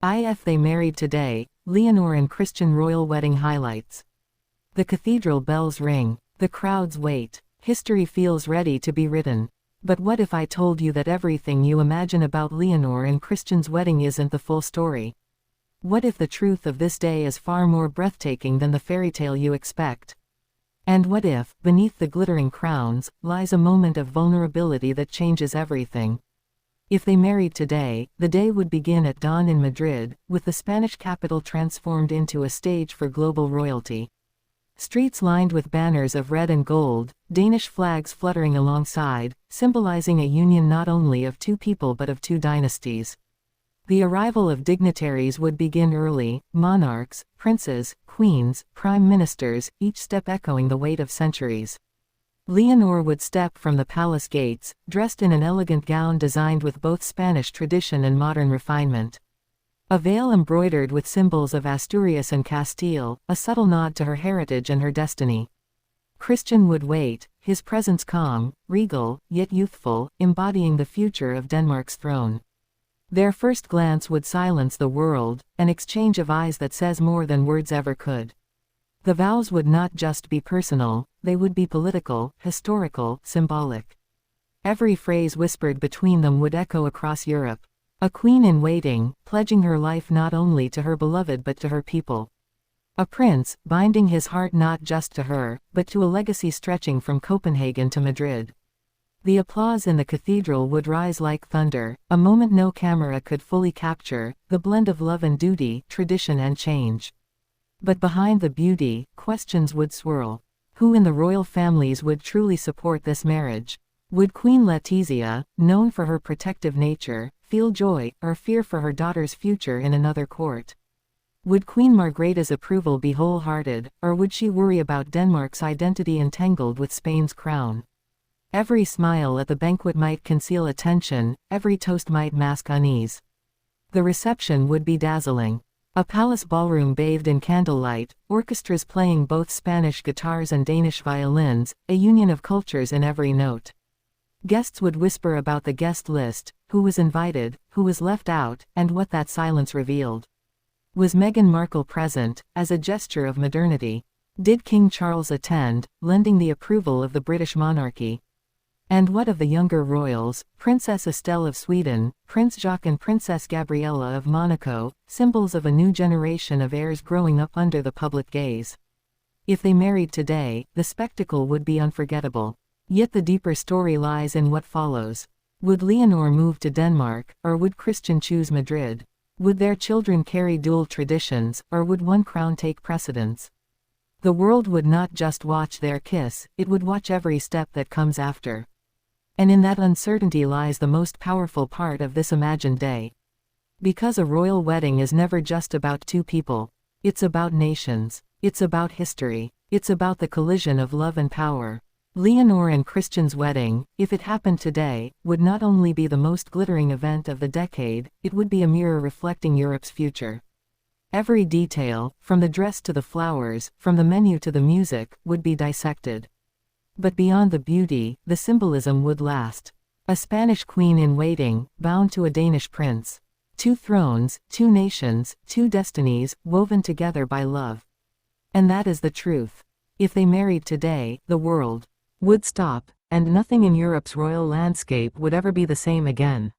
If they married today, Leonor and Christian royal wedding highlights. The cathedral bells ring. The crowds wait. History feels ready to be written. But what if I told you that everything you imagine about Leonor and Christian's wedding isn't the full story? What if the truth of this day is far more breathtaking than the fairy tale you expect? And what if, beneath the glittering crowns, lies a moment of vulnerability that changes everything? If they married today, the day would begin at dawn in Madrid, with the Spanish capital transformed into a stage for global royalty. Streets lined with banners of red and gold, Danish flags fluttering alongside, symbolizing a union not only of two people but of two dynasties. The arrival of dignitaries would begin early: monarchs, princes, queens, prime ministers, each step echoing the weight of centuries. Leonor would step from the palace gates, dressed in an elegant gown designed with both Spanish tradition and modern refinement. A veil embroidered with symbols of Asturias and Castile, a subtle nod to her heritage and her destiny. Christian would wait, his presence calm, regal, yet youthful, embodying the future of Denmark's throne. Their first glance would silence the world, an exchange of eyes that says more than words ever could. The vows would not just be personal, they would be political, historical, symbolic. Every phrase whispered between them would echo across Europe. A queen in waiting, pledging her life not only to her beloved but to her people. A prince, binding his heart not just to her, but to a legacy stretching from Copenhagen to Madrid. The applause in the cathedral would rise like thunder, a moment no camera could fully capture, the blend of love and duty, tradition and change. But behind the beauty, questions would swirl. Who in the royal families would truly support this marriage? Would Queen Letizia, known for her protective nature, feel joy or fear for her daughter's future in another court? Would Queen Margrethe's approval be wholehearted, or would she worry about Denmark's identity entangled with Spain's crown? Every smile at the banquet might conceal a tension, every toast might mask unease. The reception would be dazzling. A palace ballroom bathed in candlelight, orchestras playing both Spanish guitars and Danish violins, a union of cultures in every note. Guests would whisper about the guest list, who was invited, who was left out, and what that silence revealed. Was Meghan Markle present, as a gesture of modernity? Did King Charles attend, lending the approval of the British monarchy? And what of the younger royals, Princess Estelle of Sweden, Prince Jacques and Princess Gabriella of Monaco, symbols of a new generation of heirs growing up under the public gaze? If they married today, the spectacle would be unforgettable. Yet the deeper story lies in what follows. Would Leonor move to Denmark, or would Christian choose Madrid? Would their children carry dual traditions, or would one crown take precedence? The world would not just watch their kiss, it would watch every step that comes after. And in that uncertainty lies the most powerful part of this imagined day. Because a royal wedding is never just about two people. It's about nations. It's about history. It's about the collision of love and power. Leonor and Christian's wedding, if it happened today, would not only be the most glittering event of the decade, it would be a mirror reflecting Europe's future. Every detail, from the dress to the flowers, from the menu to the music, would be dissected. But beyond the beauty, the symbolism would last. A Spanish queen in waiting, bound to a Danish prince. Two thrones, two nations, two destinies, woven together by love. And that is the truth. If they married today, the world would stop, and nothing in Europe's royal landscape would ever be the same again.